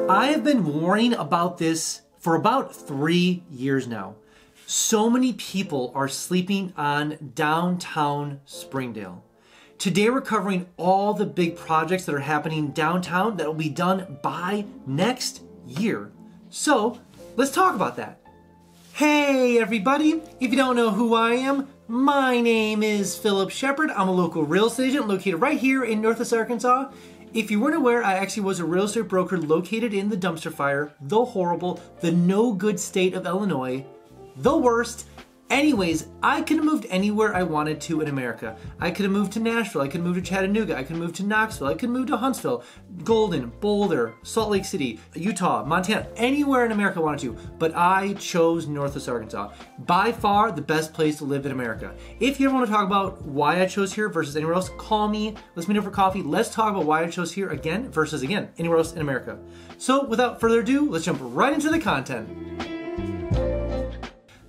I have been warning about this for about 3 years now. So many people are sleeping on downtown Springdale. Today we're covering all the big projects that are happening downtown that will be done by next year. So let's talk about that. Hey everybody, if you don't know who I am, my name is Phillip Shepard. I'm a local real estate agent located right here in Northwest Arkansas. If you weren't aware, I actually was a real estate broker located in the dumpster fire, the horrible, the no good state of Illinois, the worst. Anyways, I could have moved anywhere I wanted to in America. I could have moved to Nashville, I could move to Chattanooga, I could move to Knoxville, I could move to Huntsville, Golden, Boulder, Salt Lake City, Utah, Montana, anywhere in America I wanted to, but I chose Northwest Arkansas. By far the best place to live in America. If you ever want to talk about why I chose here versus anywhere else, call me, let's meet up for coffee, let's talk about why I chose here again versus again, anywhere else in America. So without further ado, let's jump right into the content.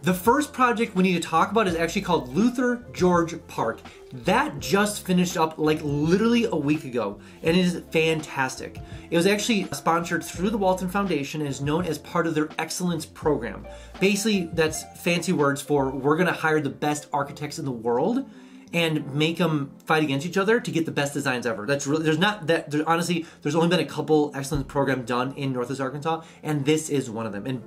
The first project we need to talk about is actually called Luther George Park. That just finished up like literally a week ago, and it is fantastic. It was actually sponsored through the Walton Foundation and is known as part of their excellence program. Basically, that's fancy words for we're gonna hire the best architects in the world and make them fight against each other to get the best designs ever. That's really, honestly, there's only been a couple excellence programs done in Northwest Arkansas, and this is one of them. And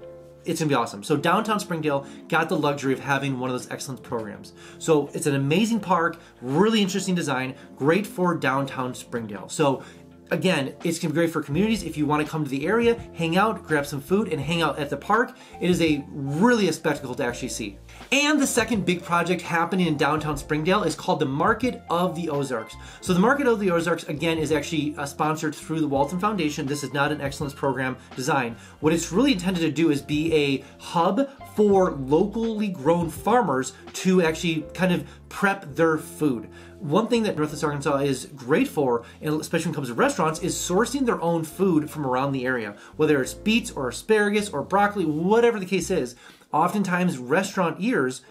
it's gonna be awesome. So downtown Springdale got the luxury of having one of those excellence programs. So it's an amazing park, really interesting design, great for downtown Springdale. So again, it's gonna be great for communities. If you wanna come to the area, hang out, grab some food, and hang out at the park, it is really a spectacle to actually see. And the second big project happening in downtown Springdale is called the Market of the Ozarks. So the Market of the Ozarks, again, is actually sponsored through the Walton Foundation. This is not an excellence program design. What it's really intended to do is be a hub for locally grown farmers to actually kind of prep their food. One thing that Northwest Arkansas is great for, and especially when it comes to restaurants, is sourcing their own food from around the area. Whether it's beets or asparagus or broccoli, whatever the case is, oftentimes restaurateurs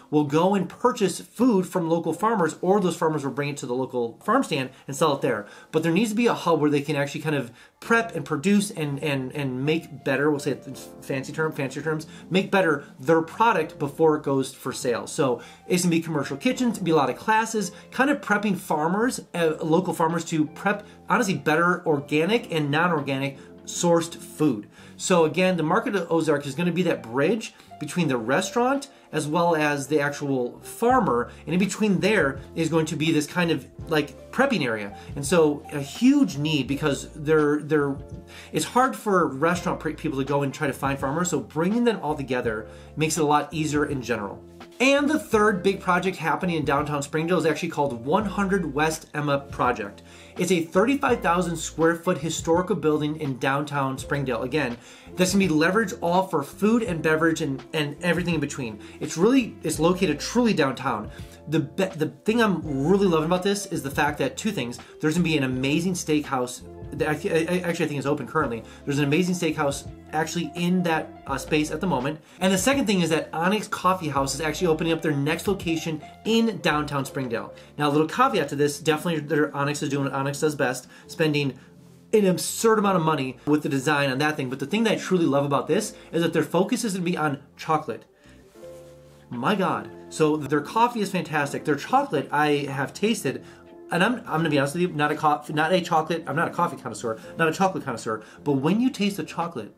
will go and purchase food from local farmers, or those farmers will bring it to the local farm stand and sell it there. But there needs to be a hub where they can actually kind of prep and produce and make better, we'll say it fancier terms, make better their product before it goes for sale. So it's gonna be commercial kitchens, be a lot of classes, kind of prepping farmers, local farmers to prep, honestly, better organic and non-organic sourced food. So again, the Market of Ozarks is going to be that bridge between the restaurant as well as the actual farmer, and in between there is going to be this kind of like prepping area. And so a huge need, because it's hard for restaurant people to go and try to find farmers, so bringing them all together makes it a lot easier in general. And the third big project happening in downtown Springdale is actually called 100 West Emma Project. It's a 35,000 square foot historical building in downtown Springdale. Again, that's gonna be leveraged all for food and beverage and everything in between. It's located truly downtown. The thing I'm really loving about this is the fact that two things. There's gonna be an amazing steakhouse. Actually, I think it's open currently. There's an amazing steakhouse actually in that space at the moment. And the second thing is that Onyx Coffee House is actually opening up their next location in downtown Springdale. Now, a little caveat to this, definitely Onyx is doing what Onyx does best, spending an absurd amount of money with the design on that thing. But the thing that I truly love about this is that their focus is gonna be on chocolate. My God. So their coffee is fantastic. Their chocolate I have tasted. And I'm gonna be honest with you, I'm not a coffee connoisseur, not a chocolate connoisseur, but when you taste the chocolate,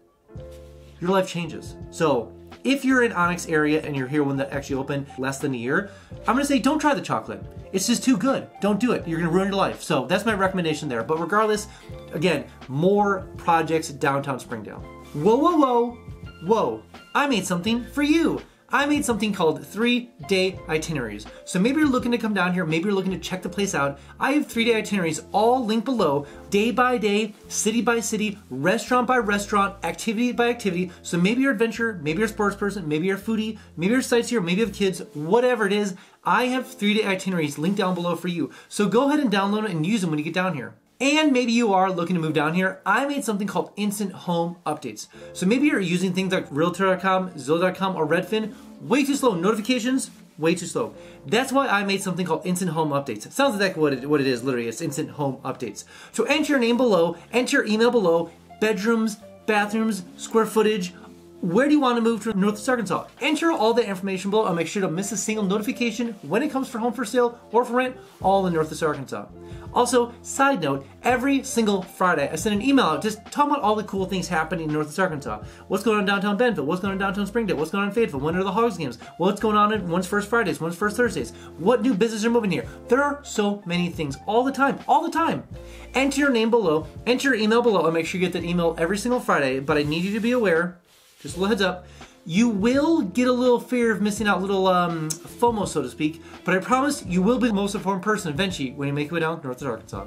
your life changes. So if you're in Onyx area and you're here when that actually opened less than a year, I'm gonna say don't try the chocolate. It's just too good. Don't do it. You're gonna ruin your life. So that's my recommendation there. But regardless, again, more projects downtown Springdale. Whoa, whoa, whoa, whoa. I made something for you. I made something called 3-day itineraries. So maybe you're looking to come down here, maybe you're looking to check the place out. I have 3-day itineraries all linked below, day by day, city by city, restaurant by restaurant, activity by activity. So maybe you're an adventurer, maybe you're a sports person, maybe you're a foodie, maybe you're a sightseer, maybe you have kids, whatever it is, I have 3-day itineraries linked down below for you. So go ahead and download it and use them when you get down here. And maybe you are looking to move down here. I made something called Instant Home Updates. So maybe you're using things like Realtor.com, Zillow.com, or Redfin. Way too slow. Notifications, way too slow. That's why I made something called Instant Home Updates. It sounds exactly what it is, literally. It's Instant Home Updates. So enter your name below, enter your email below, bedrooms, bathrooms, square footage. Where do you want to move to Northwest Arkansas? Enter all that information below. I'll make sure to miss a single notification when it comes for home for sale or for rent, all in Northwest Arkansas. Also, side note, every single Friday I send an email out just talking about all the cool things happening in Northwest Arkansas. What's going on in downtown Bentonville? What's going on in downtown Springdale? What's going on in Fayetteville? When are the Hogs games? What's going on in one's first Fridays, one's first Thursdays? What new businesses are moving here? There are so many things all the time, all the time. Enter your name below, enter your email below. I'll make sure you get that email every single Friday, but I need you to be aware, just a little heads up, you will get a little fear of missing out, little FOMO, so to speak, but I promise you will be the most informed person eventually when you make your way down Northwest Arkansas.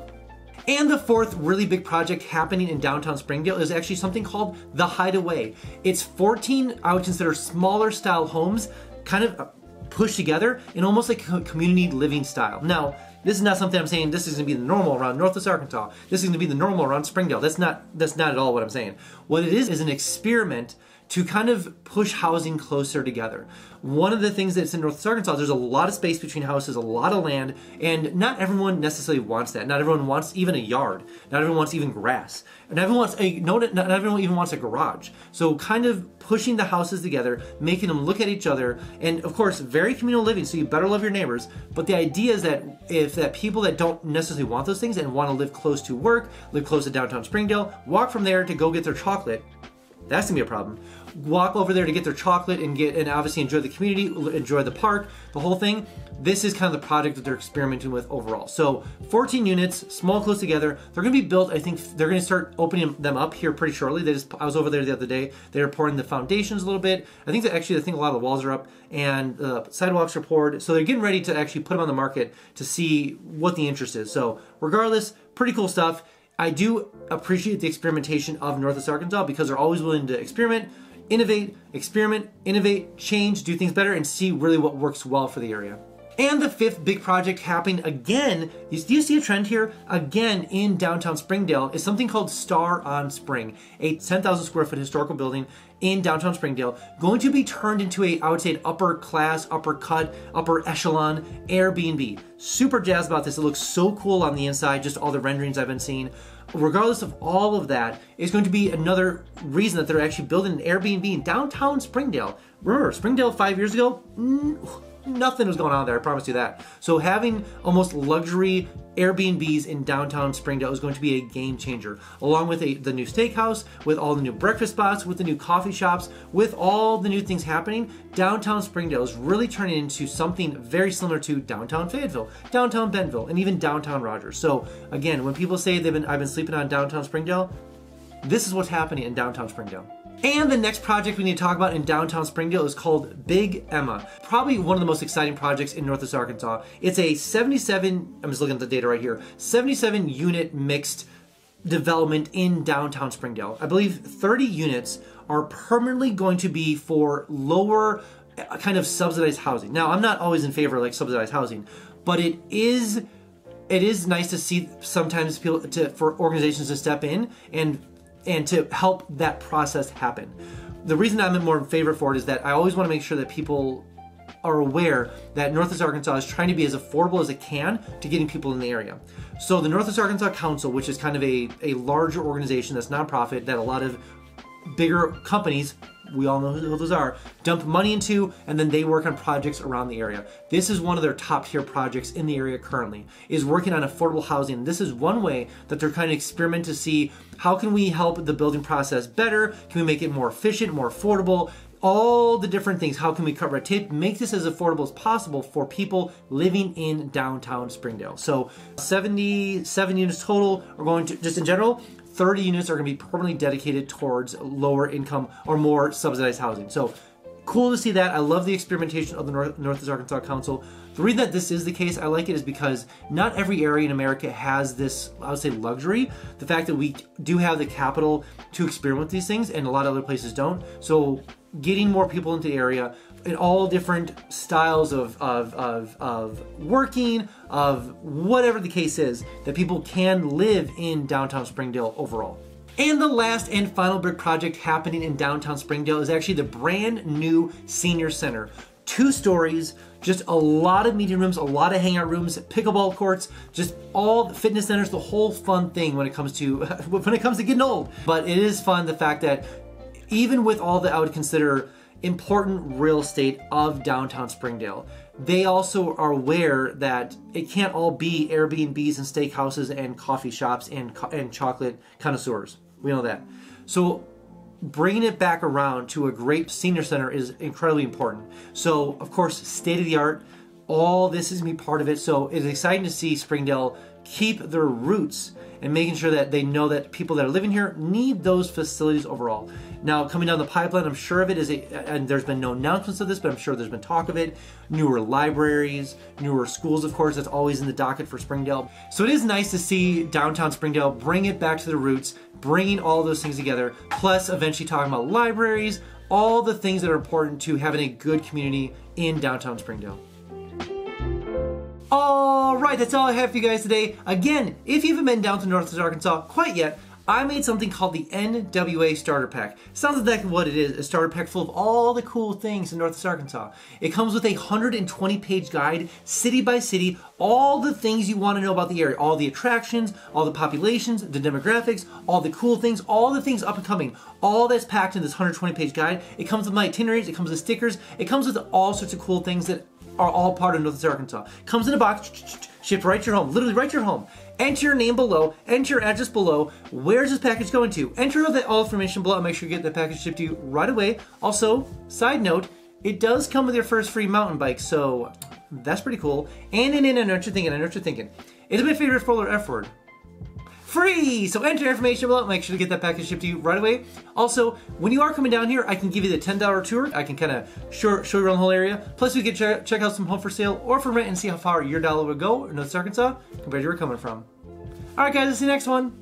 And the fourth really big project happening in downtown Springdale is actually something called the Hideaway. It's 14, I would consider, smaller style homes, kind of pushed together in almost like a community living style. Now, this is not something I'm saying this is going to be the normal around Northwest Arkansas. This is going to be the normal around Springdale. That's not at all what I'm saying. What it is an experiment to kind of push housing closer together. One of the things that's in Northwest Arkansas, there's a lot of space between houses, a lot of land, and not everyone necessarily wants that. Not everyone wants even a yard. Not everyone wants even grass. Not everyone even wants a garage. So kind of pushing the houses together, making them look at each other, and of course, very communal living, so you better love your neighbors. But the idea is that people that don't necessarily want those things and want to live close to work, live close to downtown Springdale, walk from there to go get their chocolate, that's gonna be a problem. Walk over there to get their chocolate and obviously enjoy the community, enjoy the park, the whole thing. This is kind of the project that they're experimenting with overall. So 14 units, small, close together. They're gonna be built, I think they're gonna start opening them up here pretty shortly. I was over there the other day. They were pouring the foundations a little bit. I think a lot of the walls are up and sidewalks are poured. So they're getting ready to actually put them on the market to see what the interest is. So regardless, pretty cool stuff. I do appreciate the experimentation of Northwest Arkansas because they're always willing to experiment, change, do things better, and see really what works well for the area. And the fifth big project happening again, do you see a trend here? Again in downtown Springdale is something called Star on Spring, a 10,000 square foot historical building in downtown Springdale, going to be turned into I would say an upper class, upper cut, upper echelon Airbnb. Super jazzed about this. It looks so cool on the inside, just all the renderings I've been seeing. Regardless of all of that, it's going to be another reason that they're actually building an Airbnb in downtown Springdale. Remember, Springdale 5 years ago, nothing was going on there, I promise you that. So having almost luxury Airbnbs in downtown Springdale is going to be a game changer. Along with the new steakhouse, with all the new breakfast spots, with the new coffee shops, with all the new things happening, downtown Springdale is really turning into something very similar to downtown Fayetteville, downtown Bentonville, and even downtown Rogers. So again, when people say I've been sleeping on downtown Springdale, this is what's happening in downtown Springdale. And the next project we need to talk about in downtown Springdale is called Big Emma. Probably one of the most exciting projects in Northwest Arkansas. It's a 77, I'm just looking at the data right here, 77 unit mixed development in downtown Springdale. I believe 30 units are permanently going to be for lower kind of subsidized housing. Now, I'm not always in favor of like subsidized housing, but it is nice to see sometimes for organizations to step in and to help that process happen. The reason I'm more in favor for it is that I always want to make sure that people are aware that Northwest Arkansas is trying to be as affordable as it can to getting people in the area. So the Northwest Arkansas Council, which is kind of a larger organization that's nonprofit that a lot of bigger companies, we all know who those are, dump money into, and then they work on projects around the area. This is one of their top tier projects in the area currently, is working on affordable housing. This is one way that they're kind of experiment to see how can we help the building process better? Can we make it more efficient, more affordable? All the different things. How can we cut red tape? Make this as affordable as possible for people living in downtown Springdale. So 77 units total are going to, just in general, 30 units are going to be permanently dedicated towards lower income or more subsidized housing. So cool to see that. I love the experimentation of the Northwest Arkansas Council. The reason that this is the case, I like it, is because not every area in America has this, I would say, luxury. The fact that we do have the capital to experiment with these things and a lot of other places don't. So getting more people into the area in all different styles of working, of whatever the case is, that people can live in downtown Springdale overall. And the last and final big project happening in downtown Springdale is actually the brand new senior center. 2 stories, just a lot of meeting rooms, a lot of hangout rooms, pickleball courts, just all the fitness centers, the whole fun thing when it comes to getting old. But it is fun, the fact that even with all that I would consider important real estate of downtown Springdale, they also are aware that it can't all be Airbnbs and steakhouses and coffee shops and chocolate connoisseurs. We know that. So bringing it back around to a great senior center is incredibly important. So, of course, state of the art, all this is going to be part of it. So it's exciting to see Springdale keep their roots and making sure that they know that people that are living here need those facilities overall. Now, coming down the pipeline, I'm sure of it, and there's been no announcements of this, but I'm sure there's been talk of it, newer libraries, newer schools, of course, that's always in the docket for Springdale. So it is nice to see downtown Springdale bring it back to the roots, bringing all those things together, plus eventually talking about libraries, all the things that are important to having a good community in downtown Springdale. Alright, that's all I have for you guys today. Again, if you haven't been down to Northwest Arkansas quite yet, I made something called the NWA Starter Pack. Sounds exactly what it is, a starter pack full of all the cool things in Northwest Arkansas. It comes with a 120-page guide, city by city, all the things you want to know about the area, all the attractions, all the populations, the demographics, all the cool things, all the things up and coming, all that's packed in this 120-page guide. It comes with my itineraries, it comes with stickers, it comes with all sorts of cool things that are all part of Northwest Arkansas. Comes in a box, shipped right to your home, literally right to your home. Enter your name below, enter your address below. Where's this package going to? Enter all information below and make sure you get the package shipped to you right away. Also, side note, it does come with your first free mountain bike, so that's pretty cool. And I know what you're thinking. It's my favorite 4-letter F word. Free! So enter your information below, make sure to get that package shipped to you right away. Also, when you are coming down here, I can give you the $10 tour. I can kind of show you around the whole area. Plus, we can check out some home for sale or for rent and see how far your dollar would go in Northwest Arkansas compared to where you're coming from. Alright guys, I'll see you next one.